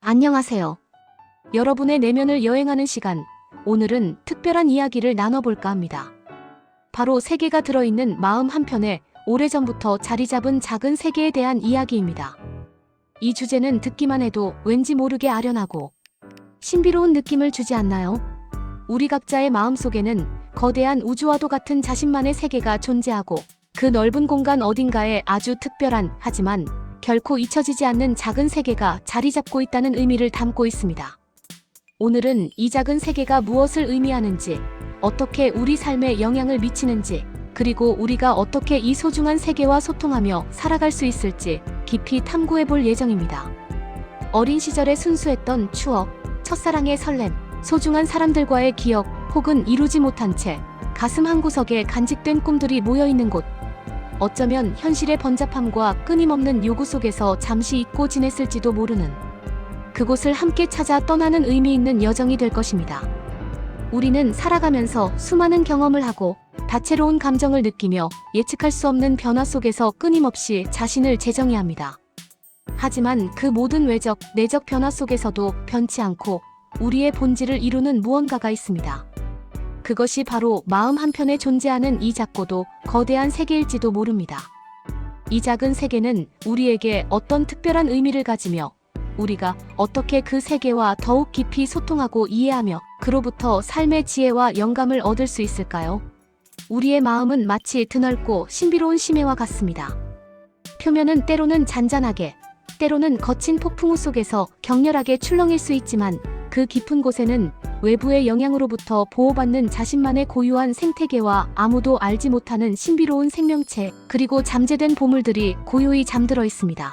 안녕하세요. 여러분의 내면을 여행하는 시간, 오늘은 특별한 이야기를 나눠볼까 합니다. 바로 세계가 들어있는 마음 한편에 오래전부터 자리 잡은 작은 세계에 대한 이야기입니다. 이 주제는 듣기만 해도 왠지 모르게 아련하고 신비로운 느낌을 주지 않나요? 우리 각자의 마음속에는 거대한 우주와도 같은 자신만의 세계가 존재하고 그 넓은 공간 어딘가에 아주 특별한, 하지만 결코 잊혀지지 않는 작은 세계가 자리 잡고 있다는 의미를 담고 있습니다. 오늘은 이 작은 세계가 무엇을 의미하는지, 어떻게 우리 삶에 영향을 미치는지, 그리고 우리가 어떻게 이 소중한 세계와 소통하며 살아갈 수 있을지 깊이 탐구해 볼 예정입니다. 어린 시절의 순수했던 추억, 첫사랑의 설렘, 소중한 사람들과의 기억, 혹은 이루지 못한 채 가슴 한구석에 간직된 꿈들이 모여있는 곳. 어쩌면 현실의 번잡함과 끊임없는 요구 속에서 잠시 잊고 지냈을지도 모르는 그곳을 함께 찾아 떠나는 의미 있는 여정이 될 것입니다. 우리는 살아가면서 수많은 경험을 하고 다채로운 감정을 느끼며 예측할 수 없는 변화 속에서 끊임없이 자신을 재정해야 합니다. 하지만 그 모든 외적, 내적 변화 속에서도 변치 않고 우리의 본질을 이루는 무언가가 있습니다. 그것이 바로 마음 한편에 존재하는 이 작고도 거대한 세계일지도 모릅니다. 이 작은 세계는 우리에게 어떤 특별한 의미를 가지며 우리가 어떻게 그 세계와 더욱 깊이 소통하고 이해하며 그로부터 삶의 지혜와 영감을 얻을 수 있을까요? 우리의 마음은 마치 드넓고 신비로운 심해와 같습니다. 표면은 때로는 잔잔하게, 때로는 거친 폭풍우 속에서 격렬하게 출렁일 수 있지만 그 깊은 곳에는 외부의 영향으로부터 보호받는 자신만의 고유한 생태계와 아무도 알지 못하는 신비로운 생명체, 그리고 잠재된 보물들이 고요히 잠들어 있습니다.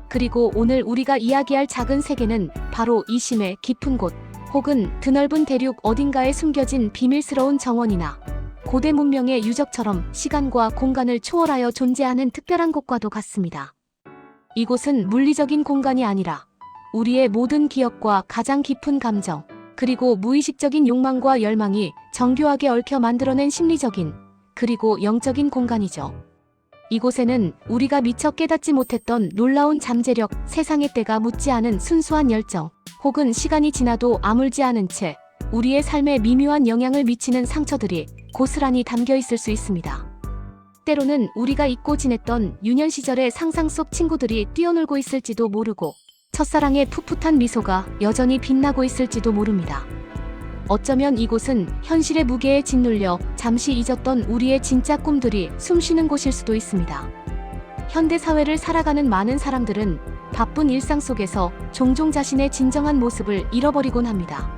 그리고 오늘 우리가 이야기할 작은 세계는 바로 이 심해 깊은 곳, 혹은 드넓은 대륙 어딘가에 숨겨진 비밀스러운 정원이나 고대 문명의 유적처럼 시간과 공간을 초월하여 존재하는 특별한 곳과도 같습니다. 이곳은 물리적인 공간이 아니라 우리의 모든 기억과 가장 깊은 감정, 그리고 무의식적인 욕망과 열망이 정교하게 얽혀 만들어낸 심리적인, 그리고 영적인 공간이죠. 이곳에는 우리가 미처 깨닫지 못했던 놀라운 잠재력, 세상의 때가 묻지 않은 순수한 열정, 혹은 시간이 지나도 아물지 않은 채 우리의 삶에 미묘한 영향을 미치는 상처들이 고스란히 담겨 있을 수 있습니다. 때로는 우리가 잊고 지냈던 유년 시절의 상상 속 친구들이 뛰어놀고 있을지도 모르고 첫사랑의 풋풋한 미소가 여전히 빛나고 있을지도 모릅니다. 어쩌면 이곳은 현실의 무게에 짓눌려 잠시 잊었던 우리의 진짜 꿈들이 숨쉬는 곳일 수도 있습니다. 현대 사회를 살아가는 많은 사람들은 바쁜 일상 속에서 종종 자신의 진정한 모습을 잃어버리곤 합니다.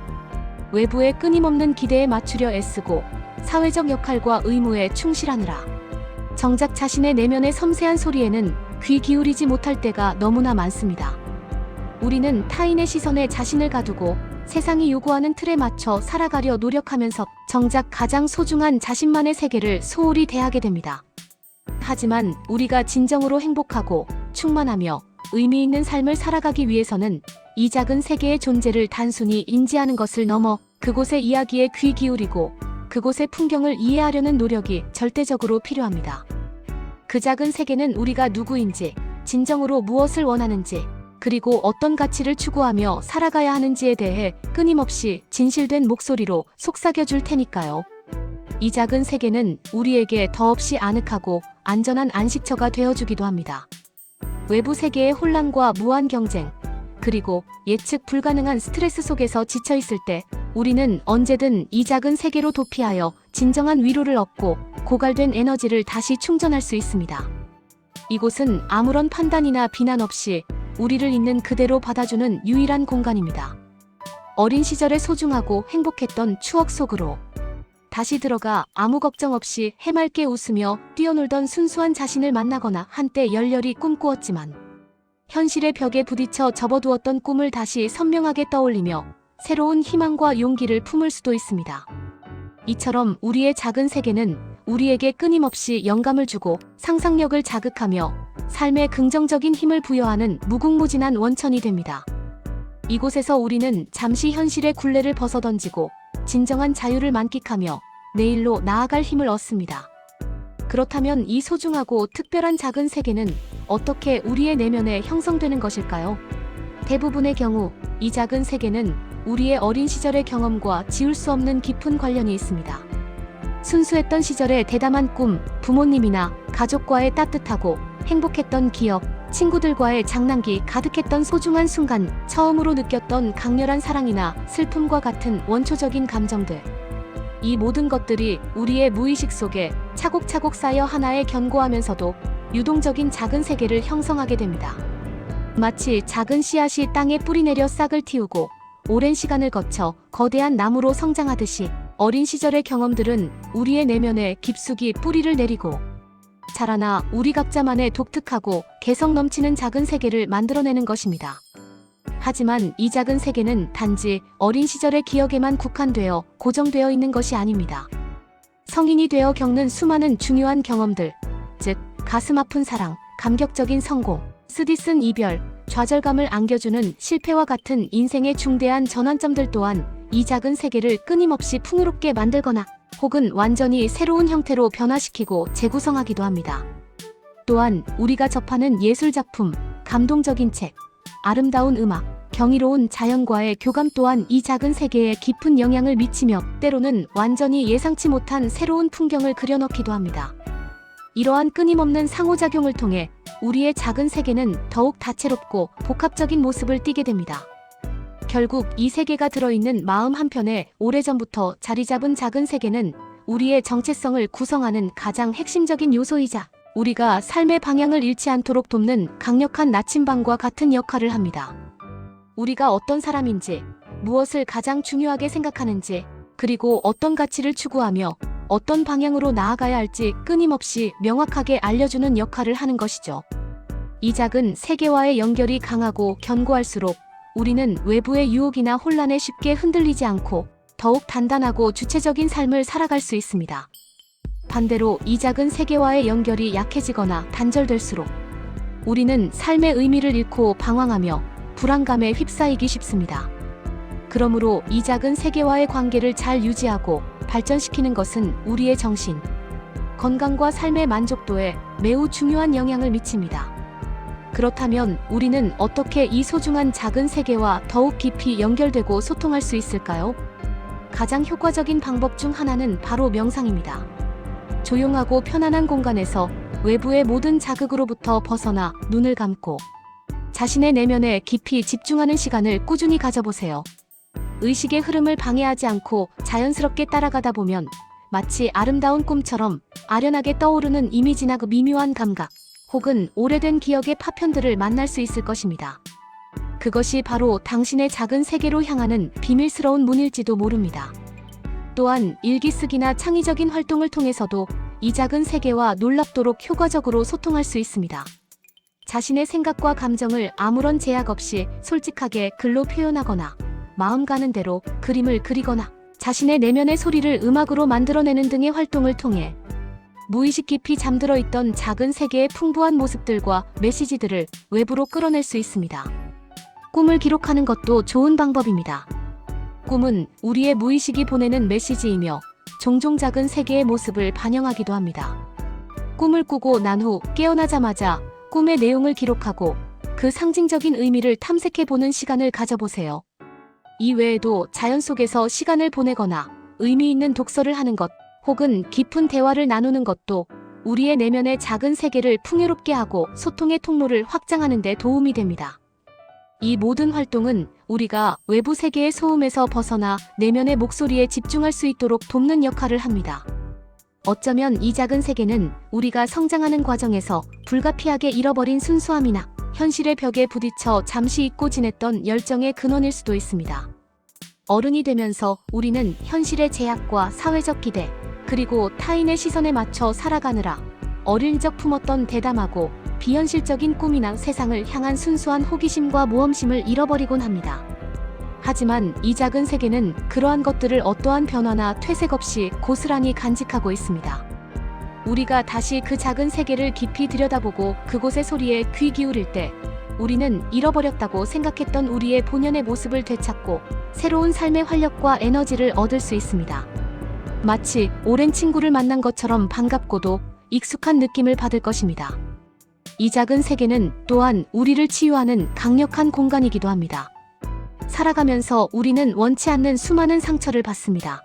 외부의 끊임없는 기대에 맞추려 애쓰고 사회적 역할과 의무에 충실하느라 정작 자신의 내면의 섬세한 소리에는 귀 기울이지 못할 때가 너무나 많습니다. 우리는 타인의 시선에 자신을 가두고 세상이 요구하는 틀에 맞춰 살아가려 노력하면서 정작 가장 소중한 자신만의 세계를 소홀히 대하게 됩니다. 하지만 우리가 진정으로 행복하고 충만하며 의미 있는 삶을 살아가기 위해서는 이 작은 세계의 존재를 단순히 인지하는 것을 넘어 그곳의 이야기에 귀 기울이고 그곳의 풍경을 이해하려는 노력이 절대적으로 필요합니다. 그 작은 세계는 우리가 누구인지, 진정으로 무엇을 원하는지, 그리고 어떤 가치를 추구하며 살아가야 하는지에 대해 끊임없이 진실된 목소리로 속삭여 줄 테니까요. 이 작은 세계는 우리에게 더없이 아늑하고 안전한 안식처가 되어주기도 합니다. 외부 세계의 혼란과 무한 경쟁, 그리고 예측 불가능한 스트레스 속에서 지쳐있을 때 우리는 언제든 이 작은 세계로 도피하여 진정한 위로를 얻고 고갈된 에너지를 다시 충전할 수 있습니다. 이곳은 아무런 판단이나 비난 없이 우리를 있는 그대로 받아주는 유일한 공간입니다. 어린 시절에 소중하고 행복했던 추억 속으로 다시 들어가 아무 걱정 없이 해맑게 웃으며 뛰어놀던 순수한 자신을 만나거나 한때 열렬히 꿈꾸었지만 현실의 벽에 부딪혀 접어두었던 꿈을 다시 선명하게 떠올리며 새로운 희망과 용기를 품을 수도 있습니다. 이처럼 우리의 작은 세계는 우리에게 끊임없이 영감을 주고 상상력을 자극하며 삶에 긍정적인 힘을 부여하는 무궁무진한 원천이 됩니다. 이곳에서 우리는 잠시 현실의 굴레를 벗어던지고 진정한 자유를 만끽하며 내일로 나아갈 힘을 얻습니다. 그렇다면 이 소중하고 특별한 작은 세계는 어떻게 우리의 내면에 형성되는 것일까요? 대부분의 경우 이 작은 세계는 우리의 어린 시절의 경험과 지울 수 없는 깊은 관련이 있습니다. 순수했던 시절의 대담한 꿈, 부모님이나 가족과의 따뜻하고 행복했던 기억, 친구들과의 장난기 가득했던 소중한 순간, 처음으로 느꼈던 강렬한 사랑이나 슬픔과 같은 원초적인 감정들. 이 모든 것들이 우리의 무의식 속에 차곡차곡 쌓여 하나의 견고하면서도 유동적인 작은 세계를 형성하게 됩니다. 마치 작은 씨앗이 땅에 뿌리내려 싹을 틔우고 오랜 시간을 거쳐 거대한 나무로 성장하듯이, 어린 시절의 경험들은 우리의 내면에 깊숙이 뿌리를 내리고 자라나 우리 각자만의 독특하고 개성 넘치는 작은 세계를 만들어내는 것입니다. 하지만 이 작은 세계는 단지 어린 시절의 기억에만 국한되어 고정되어 있는 것이 아닙니다. 성인이 되어 겪는 수많은 중요한 경험들, 즉 가슴 아픈 사랑, 감격적인 성공, 쓰디쓴 이별, 좌절감을 안겨주는 실패와 같은 인생의 중대한 전환점들 또한 이 작은 세계를 끊임없이 풍요롭게 만들거나 혹은 완전히 새로운 형태로 변화시키고 재구성하기도 합니다. 또한 우리가 접하는 예술작품, 감동적인 책, 아름다운 음악, 경이로운 자연과의 교감 또한 이 작은 세계에 깊은 영향을 미치며 때로는 완전히 예상치 못한 새로운 풍경을 그려넣기도 합니다. 이러한 끊임없는 상호작용을 통해 우리의 작은 세계는 더욱 다채롭고 복합적인 모습을 띠게 됩니다. 결국 이 세계가 들어있는 마음 한편에 오래전부터 자리잡은 작은 세계는 우리의 정체성을 구성하는 가장 핵심적인 요소이자 우리가 삶의 방향을 잃지 않도록 돕는 강력한 나침반과 같은 역할을 합니다. 우리가 어떤 사람인지, 무엇을 가장 중요하게 생각하는지, 그리고 어떤 가치를 추구하며 어떤 방향으로 나아가야 할지 끊임없이 명확하게 알려주는 역할을 하는 것이죠. 이 작은 세계와의 연결이 강하고 견고할수록 우리는 외부의 유혹이나 혼란에 쉽게 흔들리지 않고 더욱 단단하고 주체적인 삶을 살아갈 수 있습니다. 반대로 이 작은 세계와의 연결이 약해지거나 단절될수록 우리는 삶의 의미를 잃고 방황하며 불안감에 휩싸이기 쉽습니다. 그러므로 이 작은 세계와의 관계를 잘 유지하고 발전시키는 것은 우리의 정신, 건강과 삶의 만족도에 매우 중요한 영향을 미칩니다. 그렇다면 우리는 어떻게 이 소중한 작은 세계와 더욱 깊이 연결되고 소통할 수 있을까요? 가장 효과적인 방법 중 하나는 바로 명상입니다. 조용하고 편안한 공간에서 외부의 모든 자극으로부터 벗어나 눈을 감고 자신의 내면에 깊이 집중하는 시간을 꾸준히 가져보세요. 의식의 흐름을 방해하지 않고 자연스럽게 따라가다 보면 마치 아름다운 꿈처럼 아련하게 떠오르는 이미지나 그 미묘한 감각, 혹은 오래된 기억의 파편들을 만날 수 있을 것입니다. 그것이 바로 당신의 작은 세계로 향하는 비밀스러운 문일지도 모릅니다. 또한 일기쓰기나 창의적인 활동을 통해서도 이 작은 세계와 놀랍도록 효과적으로 소통할 수 있습니다. 자신의 생각과 감정을 아무런 제약 없이 솔직하게 글로 표현하거나 마음 가는 대로 그림을 그리거나 자신의 내면의 소리를 음악으로 만들어내는 등의 활동을 통해 무의식 깊이 잠들어 있던 작은 세계의 풍부한 모습들과 메시지들을 외부로 끌어낼 수 있습니다. 꿈을 기록하는 것도 좋은 방법입니다. 꿈은 우리의 무의식이 보내는 메시지이며 종종 작은 세계의 모습을 반영하기도 합니다. 꿈을 꾸고 난 후 깨어나자마자 꿈의 내용을 기록하고 그 상징적인 의미를 탐색해보는 시간을 가져보세요. 이 외에도 자연 속에서 시간을 보내거나 의미 있는 독서를 하는 것, 혹은 깊은 대화를 나누는 것도 우리의 내면의 작은 세계를 풍요롭게 하고 소통의 통로를 확장하는 데 도움이 됩니다. 이 모든 활동은 우리가 외부 세계의 소음에서 벗어나 내면의 목소리에 집중할 수 있도록 돕는 역할을 합니다. 어쩌면 이 작은 세계는 우리가 성장하는 과정에서 불가피하게 잃어버린 순수함이나 현실의 벽에 부딪혀 잠시 잊고 지냈던 열정의 근원일 수도 있습니다. 어른이 되면서 우리는 현실의 제약과 사회적 기대, 그리고 타인의 시선에 맞춰 살아가느라 어릴 적 품었던 대담하고 비현실적인 꿈이나 세상을 향한 순수한 호기심과 모험심을 잃어버리곤 합니다. 하지만 이 작은 세계는 그러한 것들을 어떠한 변화나 퇴색 없이 고스란히 간직하고 있습니다. 우리가 다시 그 작은 세계를 깊이 들여다보고 그곳의 소리에 귀 기울일 때 우리는 잃어버렸다고 생각했던 우리의 본연의 모습을 되찾고 새로운 삶의 활력과 에너지를 얻을 수 있습니다. 마치 오랜 친구를 만난 것처럼 반갑고도 익숙한 느낌을 받을 것입니다. 이 작은 세계는 또한 우리를 치유하는 강력한 공간이기도 합니다. 살아가면서 우리는 원치 않는 수많은 상처를 받습니다.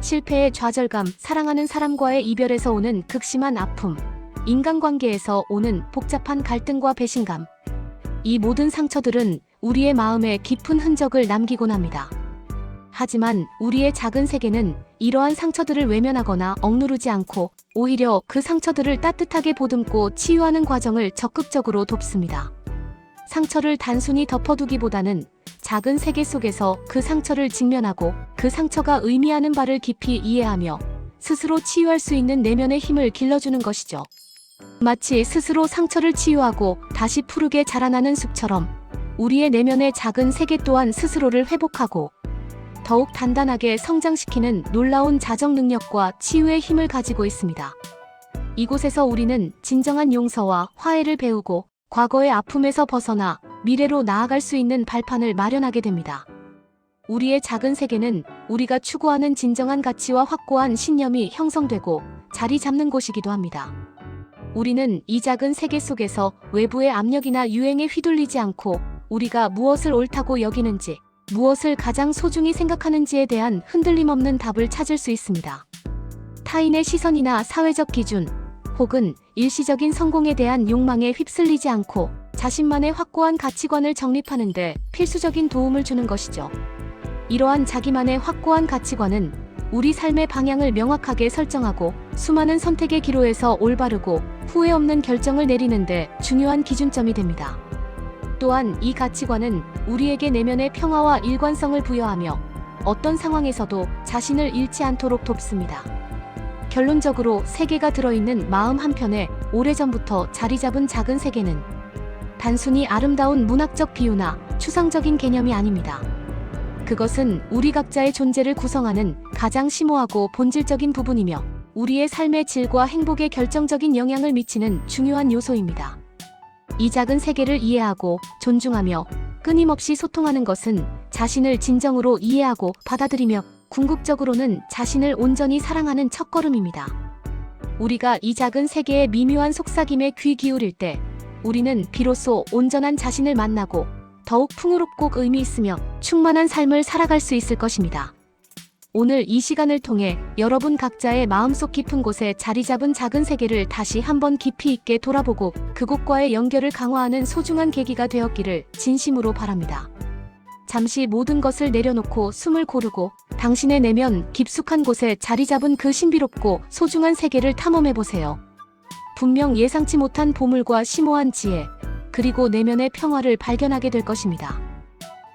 실패의 좌절감, 사랑하는 사람과의 이별에서 오는 극심한 아픔, 인간관계에서 오는 복잡한 갈등과 배신감. 이 모든 상처들은 우리의 마음에 깊은 흔적을 남기곤 합니다. 하지만 우리의 작은 세계는 이러한 상처들을 외면하거나 억누르지 않고 오히려 그 상처들을 따뜻하게 보듬고 치유하는 과정을 적극적으로 돕습니다. 상처를 단순히 덮어두기보다는 작은 세계 속에서 그 상처를 직면하고 그 상처가 의미하는 바를 깊이 이해하며 스스로 치유할 수 있는 내면의 힘을 길러주는 것이죠. 마치 스스로 상처를 치유하고 다시 푸르게 자라나는 숲처럼 우리의 내면의 작은 세계 또한 스스로를 회복하고 더욱 단단하게 성장시키는 놀라운 자정 능력과 치유의 힘을 가지고 있습니다. 이곳에서 우리는 진정한 용서와 화해를 배우고 과거의 아픔에서 벗어나 미래로 나아갈 수 있는 발판을 마련하게 됩니다. 우리의 작은 세계는 우리가 추구하는 진정한 가치와 확고한 신념이 형성되고 자리 잡는 곳이기도 합니다. 우리는 이 작은 세계 속에서 외부의 압력이나 유행에 휘둘리지 않고 우리가 무엇을 옳다고 여기는지, 무엇을 가장 소중히 생각하는지에 대한 흔들림 없는 답을 찾을 수 있습니다. 타인의 시선이나 사회적 기준, 혹은 일시적인 성공에 대한 욕망에 휩쓸리지 않고 자신만의 확고한 가치관을 정립하는 데 필수적인 도움을 주는 것이죠. 이러한 자기만의 확고한 가치관은 우리 삶의 방향을 명확하게 설정하고 수많은 선택의 기로에서 올바르고 후회 없는 결정을 내리는 데 중요한 기준점이 됩니다. 또한 이 가치관은 우리에게 내면의 평화와 일관성을 부여하며 어떤 상황에서도 자신을 잃지 않도록 돕습니다. 결론적으로 세계가 들어있는 마음 한편에 오래전부터 자리 잡은 작은 세계는 단순히 아름다운 문학적 비유나 추상적인 개념이 아닙니다. 그것은 우리 각자의 존재를 구성하는 가장 심오하고 본질적인 부분이며 우리의 삶의 질과 행복에 결정적인 영향을 미치는 중요한 요소입니다. 이 작은 세계를 이해하고 존중하며 끊임없이 소통하는 것은 자신을 진정으로 이해하고 받아들이며 궁극적으로는 자신을 온전히 사랑하는 첫걸음입니다. 우리가 이 작은 세계의 미묘한 속삭임에 귀 기울일 때 우리는 비로소 온전한 자신을 만나고 더욱 풍요롭고 의미 있으며 충만한 삶을 살아갈 수 있을 것입니다. 오늘 이 시간을 통해 여러분 각자의 마음속 깊은 곳에 자리 잡은 작은 세계를 다시 한번 깊이 있게 돌아보고 그곳과의 연결을 강화하는 소중한 계기가 되었기를 진심으로 바랍니다. 잠시 모든 것을 내려놓고 숨을 고르고 당신의 내면 깊숙한 곳에 자리 잡은 그 신비롭고 소중한 세계를 탐험해보세요. 분명 예상치 못한 보물과 심오한 지혜, 그리고 내면의 평화를 발견하게 될 것입니다.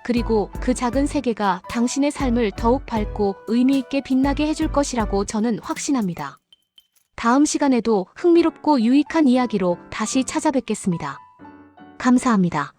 그리고 그 작은 세계가 당신의 삶을 더욱 밝고 의미 있게 빛나게 해줄 것이라고 저는 확신합니다. 다음 시간에도 흥미롭고 유익한 이야기로 다시 찾아뵙겠습니다. 감사합니다.